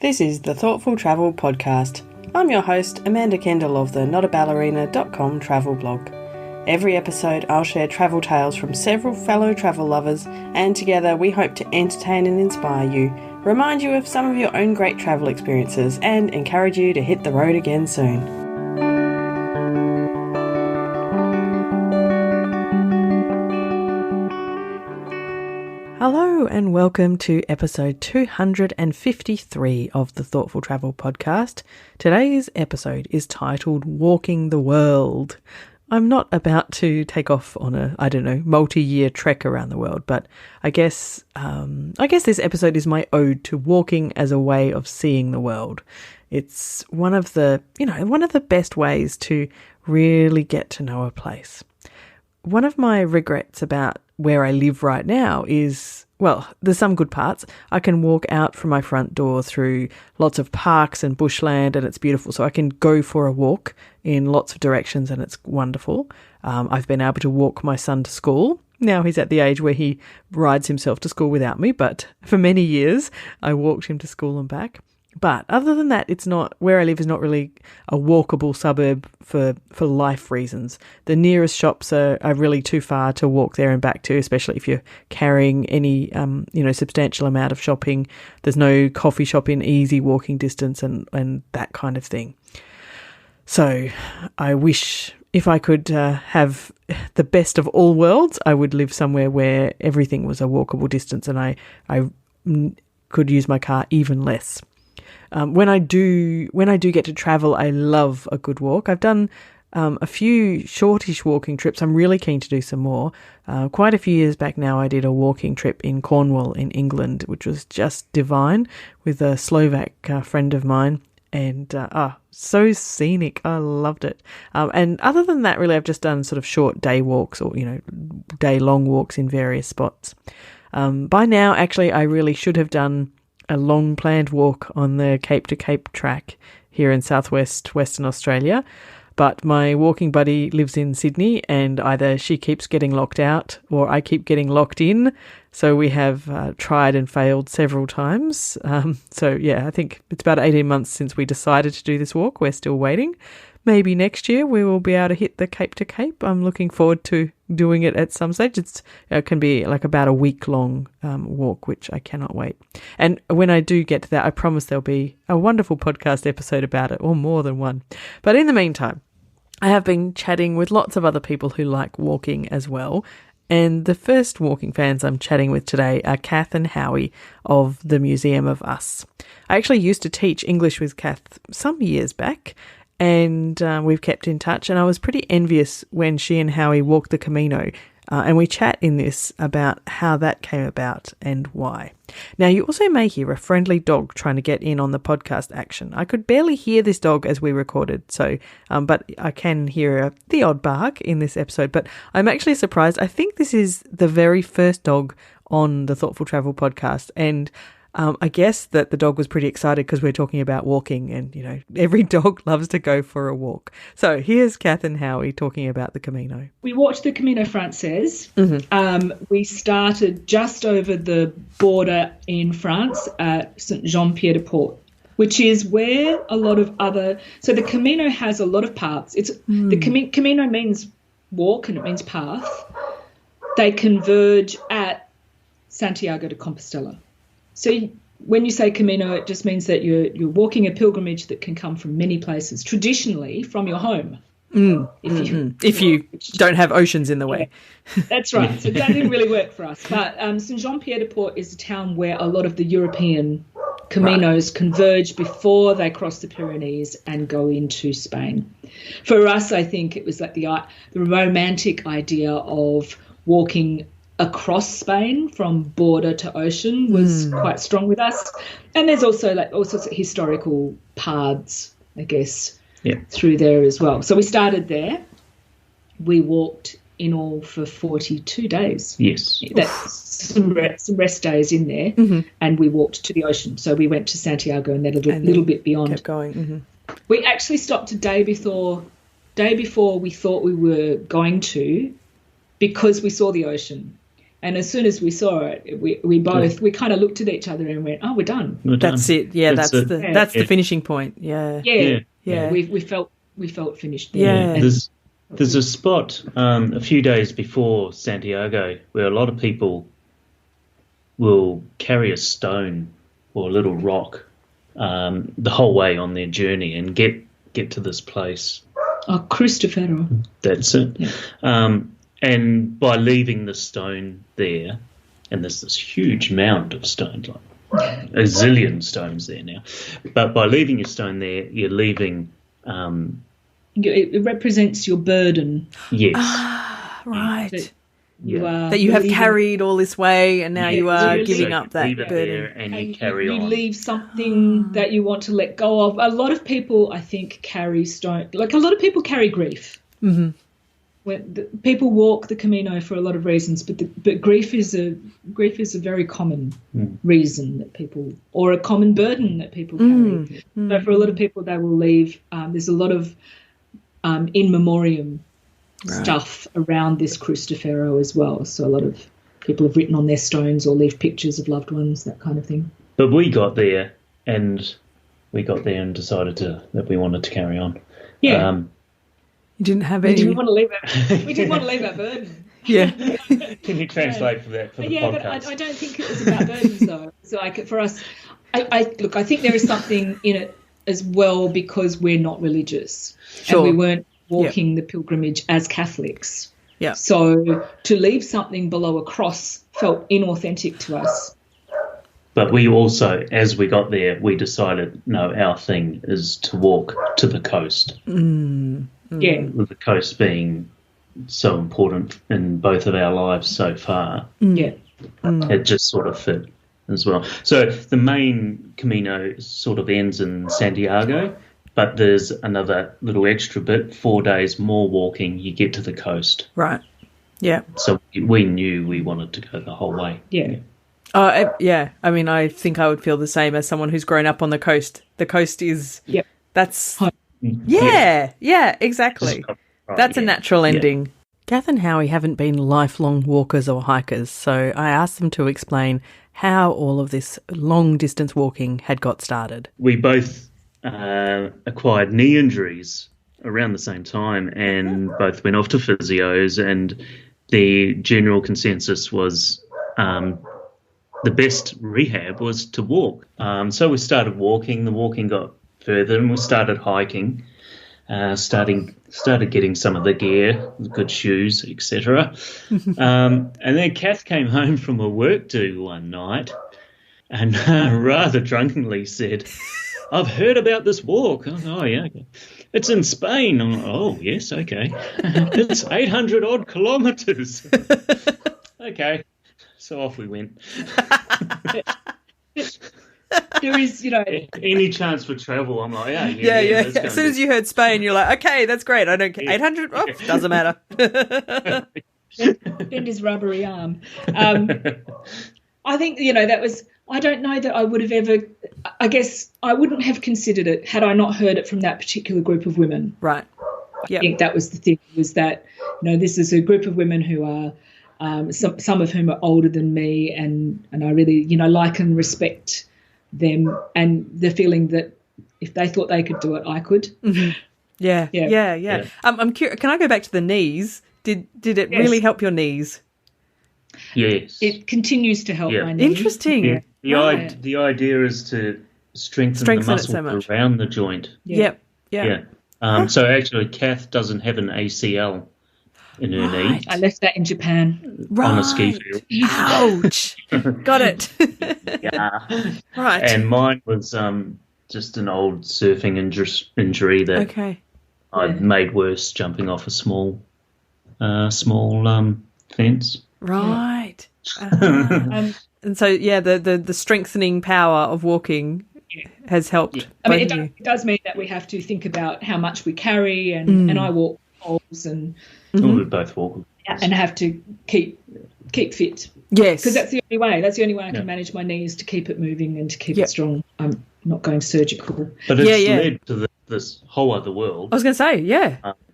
This is the Thoughtful Travel Podcast. I'm your host, Amanda Kendall of the notaballerina.com travel blog. Every episode I'll share travel tales from several fellow travel lovers, and together we hope to entertain and inspire you, remind you of some of your own great travel experiences, and encourage you to hit the road again soon. Hello and welcome to episode 253 of the Thoughtful Travel Podcast. Today's episode is titled Walking the World. I'm not about to take off on a, multi-year trek around the world, but I guess this episode is my ode to walking as a way of seeing the world. It's one of the best ways to really get to know a place. One of my regrets about where I live right now is, well, there's some good parts. I can walk out from my front door through lots of parks and bushland and it's beautiful. So I can go for a walk in lots of directions and it's wonderful. I've been able to walk my son to school. Now he's at the age where he rides himself to school without me, but for many years I walked him to school and back. But other than that, it's not, where I live is not really a walkable suburb for life reasons. The nearest shops are really too far to walk there and back to, especially if you're carrying any, substantial amount of shopping. There's no coffee shop in easy walking distance and that kind of thing. So I wish if I could have the best of all worlds, I would live somewhere where everything was a walkable distance and I could use my car even less. When I do get to travel, I love a good walk. I've done a few shortish walking trips. I'm really keen to do some more. Quite a few years back now, I did a walking trip in Cornwall in England, which was just divine, with a Slovak friend of mine. And so scenic. I loved it. And other than that, really, I've just done sort of short day walks or, day-long walks in various spots. By now, actually, I really should have done a long planned walk on the Cape to Cape track here in southwest Western Australia. But my walking buddy lives in Sydney and either she keeps getting locked out or I keep getting locked in. So we have tried and failed several times. I think it's about 18 months since we decided to do this walk. We're still waiting. Maybe next year we will be able to hit the Cape to Cape. I'm looking forward to doing it at some stage. It can be like about a week-long walk, which I cannot wait. And when I do get to that, I promise there'll be a wonderful podcast episode about it, or more than one. But in the meantime, I have been chatting with lots of other people who like walking as well. And the first walking fans I'm chatting with today are Kath and Howie of the Museum of Us. I actually used to teach English with Kath some years back, and we've kept in touch, and I was pretty envious when she and Howie walked the Camino, and we chat in this about how that came about and why. Now, you also may hear a friendly dog trying to get in on the podcast action. I could barely hear this dog as we recorded, but I can hear the odd bark in this episode, but I'm actually surprised. I think this is the very first dog on the Thoughtful Travel Podcast, and I guess that the dog was pretty excited because we're talking about walking and, every dog loves to go for a walk. So here's Kath and Howie talking about the Camino. We walked the Camino Frances. Mm-hmm. We started just over the border in France at Saint-Jean-Pied-de-Port, which is where a lot of so the Camino has a lot of paths. The Camino means walk and it means path. They converge at Santiago de Compostela. So when you say Camino, it just means that you're walking a pilgrimage that can come from many places, traditionally from your home. If you don't have oceans in the way. Yeah, that's right. So that didn't really work for us. But Saint-Jean-Pied-de-Port is a town where a lot of the European Caminos converge before they cross the Pyrenees and go into Spain. For us, I think it was like the romantic idea of walking across Spain from border to ocean was quite strong with us. And there's also like all sorts of historical paths, I guess, through there as well. So we started there. We walked in all for 42 days. Yes. That's some rest days in there, and we walked to the ocean. So we went to Santiago and then a little bit beyond. Kept going. Mm-hmm. We actually stopped a day before we thought we were going to, because we saw the ocean. And as soon as we saw it, we kind of looked at each other and went, "Oh, we're done." That's it. Yeah, that's the finishing point. Yeah. We felt finished there. Yeah. There's a spot a few days before Santiago where a lot of people will carry a stone or a little rock the whole way on their journey and get to this place. Oh, Cristofero. That's it. Yeah. And by leaving the stone there, and there's this huge mound of stones, like a zillion stones there now, but by leaving your stone there, you're leaving... it represents your burden. Yes. Right. That you have carried all this way, and now you are giving up that leave it burden. there and you carry on. You leave something that you want to let go of. A lot of people, I think, carry stone. Like a lot of people carry grief. Mm-hmm. When people walk the Camino for a lot of reasons, but grief is a very common reason that people, or a common burden that people carry. So for a lot of people, they will leave. There's a lot of in memoriam stuff around this Cristofero as well. So a lot of people have written on their stones or leave pictures of loved ones, that kind of thing. But we got there and decided that we wanted to carry on. Yeah. You didn't have any... We didn't want to leave our burden. Yeah. Can you translate for that for the podcast? But I don't think it was about burdens though. So like for us, I think there is something in it as well because we're not religious. Sure. And we weren't walking the pilgrimage as Catholics. Yeah. So to leave something below a cross felt inauthentic to us. But we also, as we got there, we decided, no, our thing is to walk to the coast. Yeah. With the coast being so important in both of our lives so far. Yeah. It just sort of fit as well. So the main Camino sort of ends in Santiago, but there's another little extra bit, 4 days more walking, you get to the coast. Right. Yeah. So we knew we wanted to go the whole way. Yeah. Yeah. I mean, I think I would feel the same as someone who's grown up on the coast. The coast is... Yep. That's... Yeah, exactly. That's a natural ending. Gath and Howie haven't been lifelong walkers or hikers, so I asked them to explain how all of this long-distance walking had got started. We both acquired knee injuries around the same time and both went off to physios, and the general consensus was the best rehab was to walk. So we started walking. The walking got further and we started hiking, started getting some of the gear, good shoes, etc. And then Kath came home from a work do one night and rather drunkenly said, "I've heard about this walk." Oh yeah, okay. It's in Spain. I'm like, oh, yes, okay. It's 800 odd kilometres. Okay. So off we went. There is, any chance for travel, I'm like, yeah. As soon as you heard Spain, you're like, okay, that's great. I don't care. 800? Oh, doesn't matter. Bend his rubbery arm. I think, that was, I don't know that I would have ever, I guess I wouldn't have considered it had I not heard it from that particular group of women. Right. I think that was the thing, was that, this is a group of women who are, some of whom are older than me, and I really, like and respect them, and the feeling that if they thought they could do it, I could. Mm-hmm. Yeah. I'm curious. Can I go back to the knees? Did it really help your knees? Yes. It continues to help my knees. Interesting. Yeah. The idea is to strengthen the muscle around the joint. Yeah. So actually, Kath doesn't have an ACL in her knee. I left that in Japan. On a ski field. Ouch. Got it. Yeah. Right. And mine was just an old surfing injury that I made worse jumping off a small fence. Right. And so, the strengthening power of walking has helped. Yeah. I mean, it does mean that we have to think about how much we carry, and I walk poles and... Mm-hmm. We both walk. And have to keep fit. Yes. Because that's the only way. That's the only way I can manage my knees, to keep it moving and to keep it strong. I'm not going surgical. But it's led to this whole other world. I was going to say,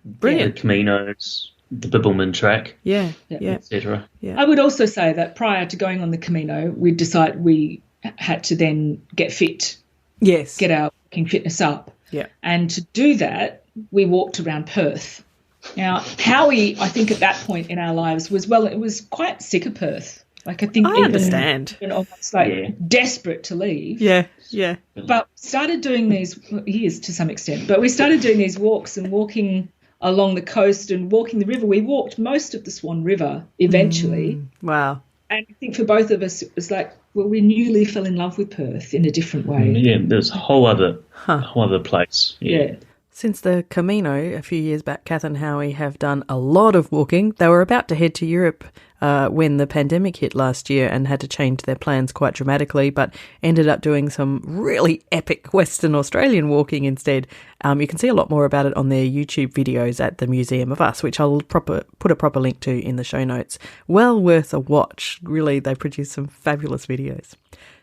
brilliant. The Caminos, the Bibbulmun track, etc. Yeah. I would also say that prior to going on the Camino, we decided we had to then get fit. Yes. Get our walking fitness up. Yeah. And to do that, we walked around Perth. Now, Howie, I think at that point in our lives it was quite sick of Perth. Like, I think I understand. Even almost desperate to leave. Yeah, yeah. But started doing these, he is to some extent, but we started doing these walks and walking along the coast and walking the river. We walked most of the Swan River eventually. Wow. And I think for both of us, it was like, well, we newly fell in love with Perth in a different way. Yeah, there's a whole other place. Yeah. Since the Camino a few years back, Kath and Howie have done a lot of walking. They were about to head to Europe when the pandemic hit last year and had to change their plans quite dramatically, but ended up doing some really epic Western Australian walking instead. You can see a lot more about it on their YouTube videos at the Museum of Us, which I'll put a proper link to in the show notes. Well worth a watch. Really, they produce some fabulous videos.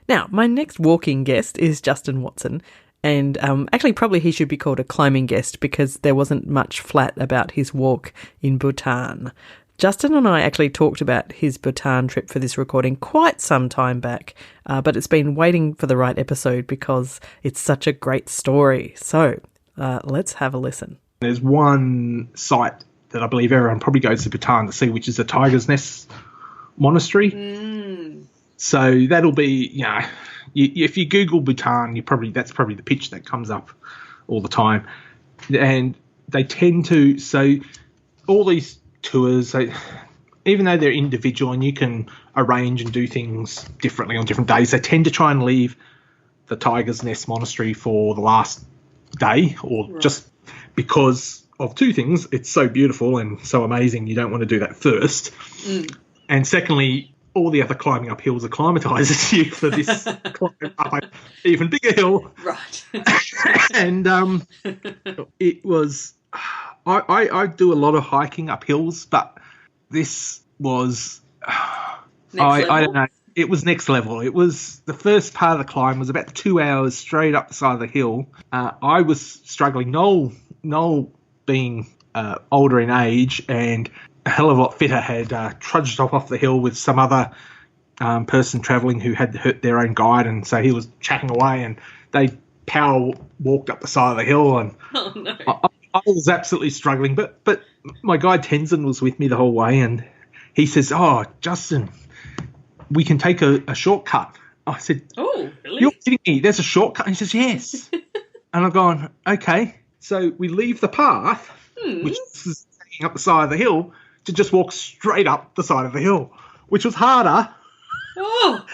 Now, my next walking guest is Justin Watson. And actually, probably he should be called a climbing guest because there wasn't much flat about his walk in Bhutan. Justin and I actually talked about his Bhutan trip for this recording quite some time back, but it's been waiting for the right episode because it's such a great story. So let's have a listen. There's one site that I believe everyone probably goes to Bhutan to see, which is the Tiger's Nest Monastery. So that'll be, if you Google Bhutan, that's probably the pitch that comes up all the time. And they tend to, so all these tours, even though they're individual and you can arrange and do things differently on different days, they tend to try and leave the Tiger's Nest Monastery for the last day, or just because of two things. It's so beautiful and so amazing, you don't want to do that first. And secondly, all the other climbing up hills acclimatises you for this climb up an even bigger hill. Right. And it was, I do a lot of hiking up hills, but this was, I don't know, it was next level. It was, the first part of the climb was about 2 hours straight up the side of the hill. I was struggling, Noel being older in age and a hell of a lot fitter, had trudged off the hill with some other person travelling who had hurt their own guide, and so he was chatting away and they power walked up the side of the hill, and I was absolutely struggling, but my guide Tenzin was with me the whole way, and he says, "Oh, Justin, we can take a shortcut." I said, "Oh, really? You're kidding me, there's a shortcut?" And he says, "Yes." And I've gone, okay, so we leave the path, which is up the side of the hill, to just walk straight up the side of the hill, which was harder. Oh,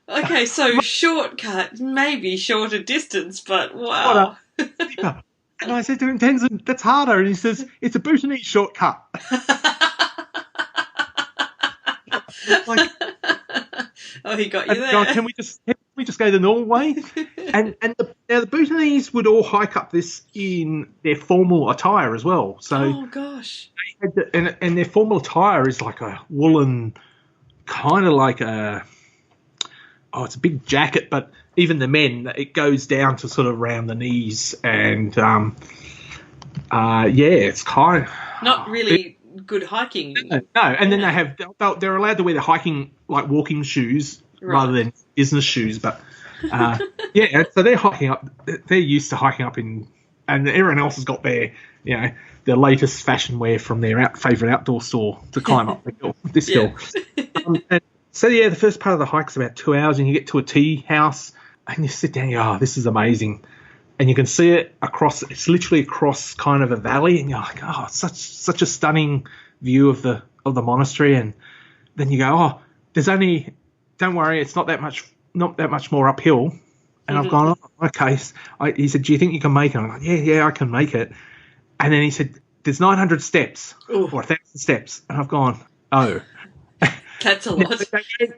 okay, so shortcut, maybe shorter distance, but wow. And I said to him, Tenzin, that's harder. And he says, it's a Bhutanese shortcut. Like, oh, he got you there. Can we just go the normal way? And the Bhutanese would all hike up this in their formal attire as well. So, oh gosh, and their formal attire is like a woolen, kind of like it's a big jacket, but even the men, it goes down to sort of around the knees, and it's kind of not really good hiking. No, and then they're allowed to wear the hiking, like walking shoes, rather than business shoes, but so they're hiking up. They're used to hiking up and everyone else has got their latest fashion wear from their favourite outdoor store to climb up this hill. And so the first part of the hike's about 2 hours, and you get to a tea house and you sit down. And this is amazing, and you can see it across. It's literally across kind of a valley, and you're like, it's such a stunning view of the monastery. And then you go, don't worry, it's not that much more uphill. And I've gone, okay. He said, do you think you can make it? I'm like, yeah, I can make it. And then he said, there's 900 steps or 1,000 steps. And I've gone, oh. That's a lot.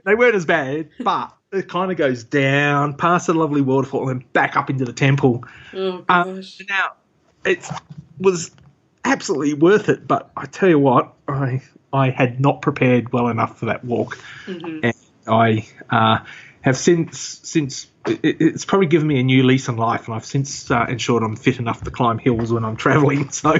They weren't as bad, but it kind of goes down past a lovely waterfall and then back up into the temple. Oh, gosh. Now, it was absolutely worth it, but I tell you what, I had not prepared well enough for that walk. And I have since it's probably given me a new lease on life, and I've since ensured I'm fit enough to climb hills when I'm travelling. So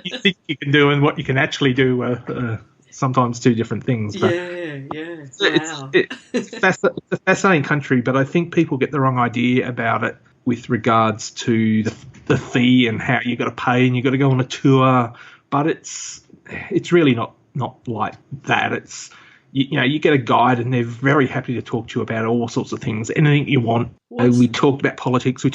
you think you can do and what you can actually do are sometimes two different things. But yeah. Wow. it's a fascinating country, but I think people get the wrong idea about it with regards to the fee and how you got to pay and you got to go on a tour. But it's really not like that. It's you get a guide and they're very happy to talk to you about all sorts of things, anything you want. We talked about politics. He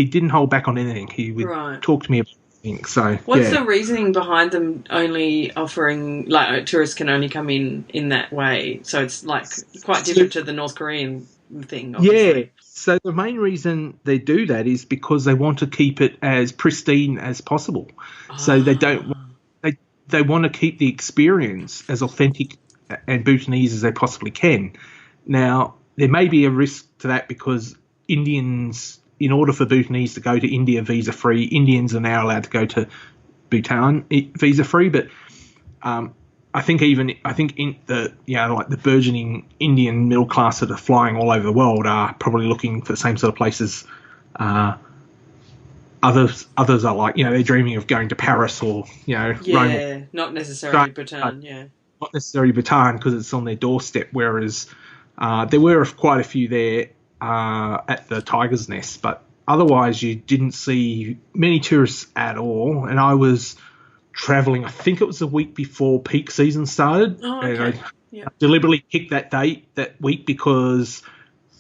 didn't hold back on anything. He would talk to me about things. So what's the reasoning behind them only offering, like, tourists can only come in that way? So it's like quite different to the North Korean thing, obviously. Yeah. So the main reason they do that is because they want to keep it as pristine as possible. So they don't. They want to keep the experience as authentic and Bhutanese as they possibly can. Now, there may be a risk to that because Indians, in order for Bhutanese to go to India visa-free, Indians are now allowed to go to Bhutan visa-free. But I think in the like the burgeoning Indian middle class that are flying all over the world are probably looking for the same sort of places. Others are like, they're dreaming of going to Paris or, Rome. Not necessarily Bhutan, Not necessarily Bhutan because it's on their doorstep, whereas there were quite a few there at the Tiger's Nest, but otherwise you didn't see many tourists at all. And I was travelling, I think it was a week before peak season started. Oh, okay. And I deliberately picked that week because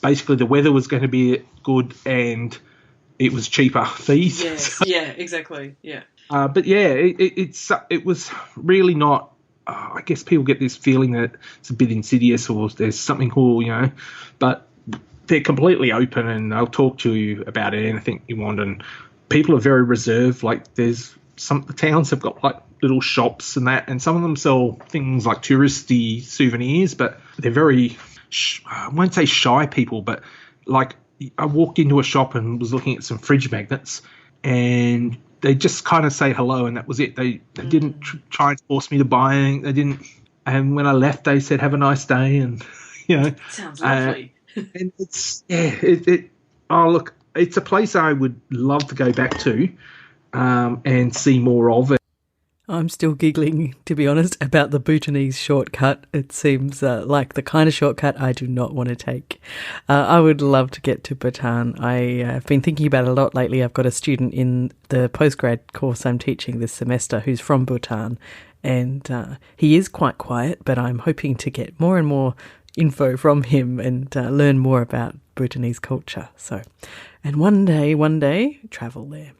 basically the weather was going to be good and it was cheaper fees. Yes, exactly. Yeah. But it was really not. I guess people get this feeling that it's a bit insidious or there's something cool, but they're completely open and they'll talk to you about anything you want. And people are very reserved. Like the towns have got like little shops and that, and some of them sell things like touristy souvenirs, but they're very, I won't say shy people, but like. I walked into a shop and was looking at some fridge magnets and they just kind of say hello and that was it. They didn't try and force me to buy anything. They didn't. And when I left, they said, have a nice day. And, Sounds lovely. And it's, look, it's a place I would love to go back to and see more of it. I'm still giggling, to be honest, about the Bhutanese shortcut. It seems like the kind of shortcut I do not want to take. I would love to get to Bhutan. I have been thinking about it a lot lately. I've got a student in the postgrad course I'm teaching this semester who's from Bhutan, and he is quite quiet, but I'm hoping to get more and more info from him and learn more about Bhutanese culture. And one day, travel there.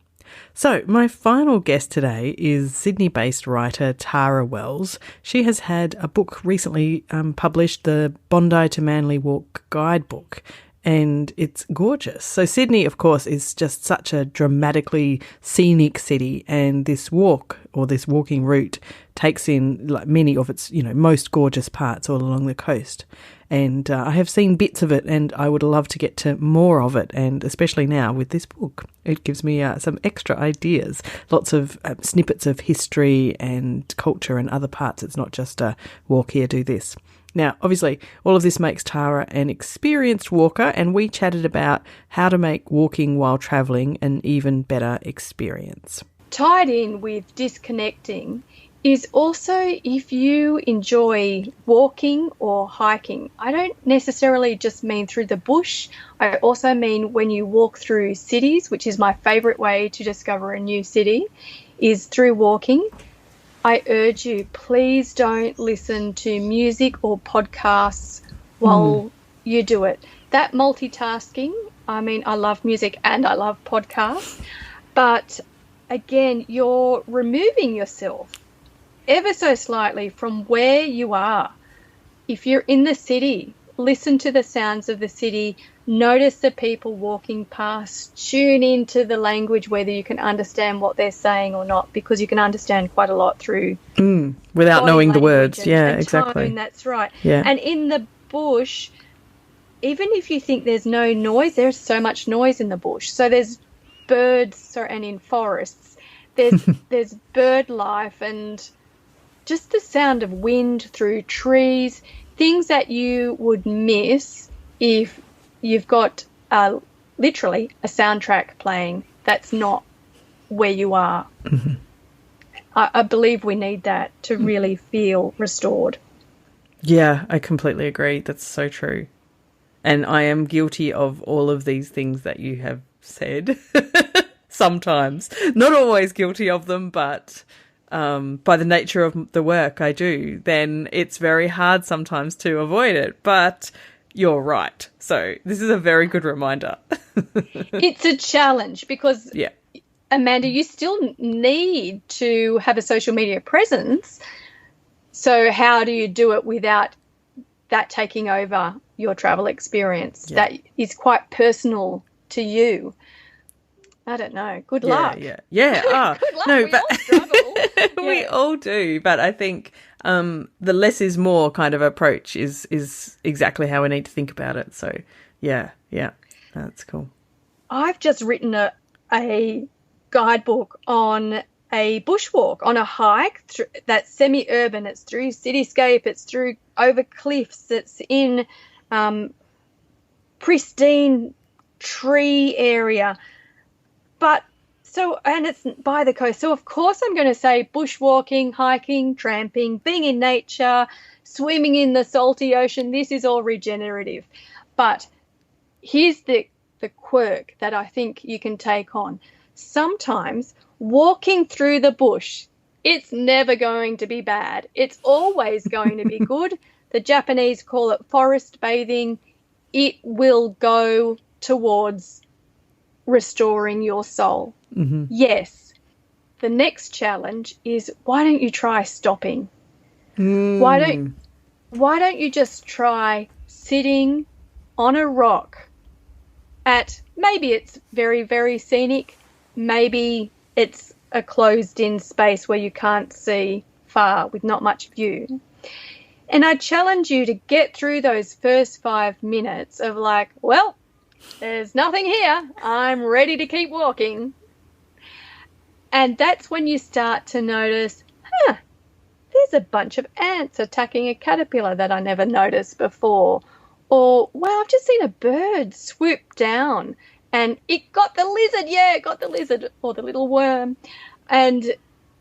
So my final guest today is Sydney-based writer Tara Wells. She has had a book recently published, the Bondi to Manly Walk Guidebook, and it's gorgeous. So Sydney, of course, is just such a dramatically scenic city, and this walk or this walking route takes in like many of its, most gorgeous parts all along the coast. And I have seen bits of it and I would love to get to more of it, and especially now with this book. It gives me some extra ideas, lots of snippets of history and culture and other parts. It's not just a walk here, do this. Now, obviously, all of this makes Tara an experienced walker, and we chatted about how to make walking while travelling an even better experience. Tied in with disconnecting is also if you enjoy walking or hiking. I don't necessarily just mean through the bush. I also mean when you walk through cities, which is my favourite way to discover a new city, is through walking. I urge you, please don't listen to music or podcasts while you do it. That multitasking, I mean, I love music and I love podcasts, but again, you're removing yourself ever so slightly from where you are. If you're in the city, listen to the sounds of the city, notice the people walking past, tune into the language, whether you can understand what they're saying or not, because you can understand quite a lot through without knowing the words. And exactly. tone, that's right. Yeah. And in the bush, even if you think there's no noise, there's so much noise in the bush. So there's birds, and in forests, there's bird life and just the sound of wind through trees, things that you would miss if you've got literally a soundtrack playing that's not where you are. Mm-hmm. I believe we need that to really feel restored. Yeah, I completely agree. That's so true. And I am guilty of all of these things that you have said. Sometimes. Not always guilty of them, but by the nature of the work I do, then it's very hard sometimes to avoid it. But you're right. So this is a very good reminder. It's a challenge because, yeah. Amanda, you still need to have a social media presence. So how do you do it without that taking over your travel experience? Yeah. That is quite personal to you. I don't know. Good luck. Yeah. Good luck. No, we all struggle. We all do. But I think the less is more kind of approach is exactly how we need to think about it. So, yeah, that's cool. I've just written a guidebook on a bushwalk, on a hike that's semi-urban. It's through cityscape. It's through over cliffs. It's in pristine tree area. And it's by the coast. So, of course, I'm going to say bushwalking, hiking, tramping, being in nature, swimming in the salty ocean. This is all regenerative. But here's the quirk that I think you can take on. Sometimes walking through the bush, it's never going to be bad. It's always going to be good. The Japanese call it forest bathing. It will go towards restoring your soul. Mm-hmm. Yes. The next challenge is, why don't you try stopping? Why don't you just try sitting on a rock at, maybe it's very, very scenic, maybe it's a closed-in space where you can't see far with not much view. And I challenge you to get through those first 5 minutes of like, well, there's nothing here. I'm ready to keep walking. And that's when you start to notice, there's a bunch of ants attacking a caterpillar that I never noticed before. Or, wow, I've just seen a bird swoop down and it got the lizard. Yeah, it got the lizard or the little worm. And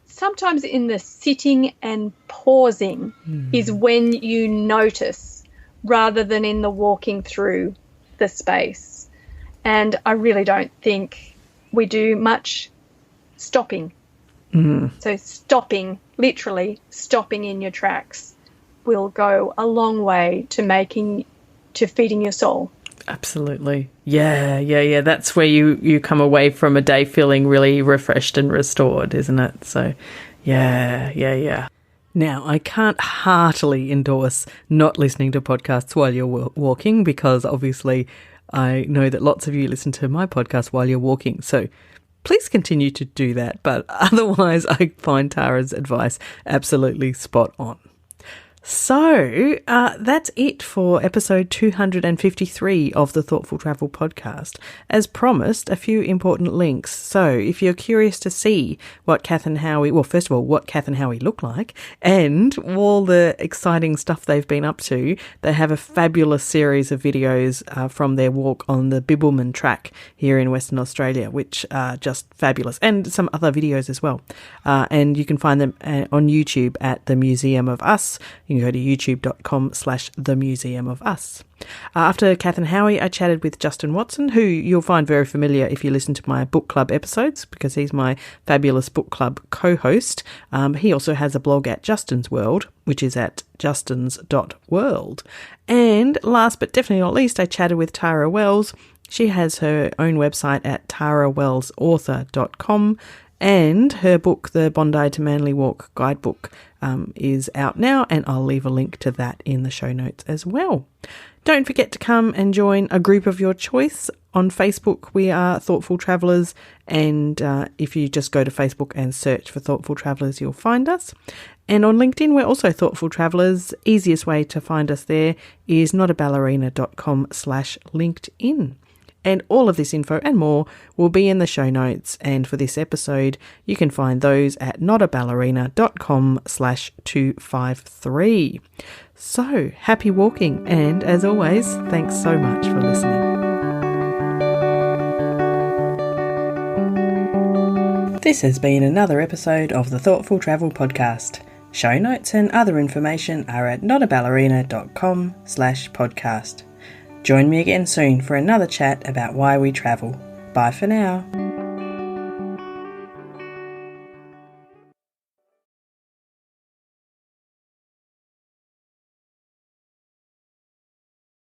sometimes in the sitting and pausing is when you notice rather than in the walking through the space. And I really don't think we do much stopping. So stopping, literally stopping in your tracks, will go a long way to feeding your soul. Absolutely. Yeah. That's where you come away from a day feeling really refreshed and restored, isn't it? So, yeah. Now, I can't heartily endorse not listening to podcasts while you're walking, because obviously I know that lots of you listen to my podcast while you're walking. So please continue to do that. But otherwise, I find Tara's advice absolutely spot on. So that's it for episode 253 of the Thoughtful Travel podcast. As promised, a few important links. So if you're curious to see what Kath and Howie, well, first of all, what Kath and Howie look like and all the exciting stuff they've been up to, they have a fabulous series of videos from their walk on the Bibbulmun track here in Western Australia, which are just fabulous, and some other videos as well. And you can find them on YouTube at The Museum of Us. You can go to youtube.com/The Museum of Us. After Kath and Howie, I chatted with Justin Watson, who you'll find very familiar if you listen to my book club episodes, because he's my fabulous book club co-host. He also has a blog at Justin's World, which is at justins.world. And last but definitely not least, I chatted with Tara Wells. She has her own website at tarawellsauthor.com. And her book, The Bondi to Manly Walk Guidebook, is out now, and I'll leave a link to that in the show notes as well. Don't forget to come and join a group of your choice. On Facebook, we are Thoughtful Travellers, and if you just go to Facebook and search for Thoughtful Travellers, you'll find us. And on LinkedIn, we're also Thoughtful Travellers. Easiest way to find us there is notaballerina.com/LinkedIn. And all of this info and more will be in the show notes. And for this episode, you can find those at notaballerina.com/253. So happy walking. And as always, thanks so much for listening. This has been another episode of the Thoughtful Travel Podcast. Show notes and other information are at notaballerina.com/podcast. Join me again soon for another chat about why we travel. Bye for now.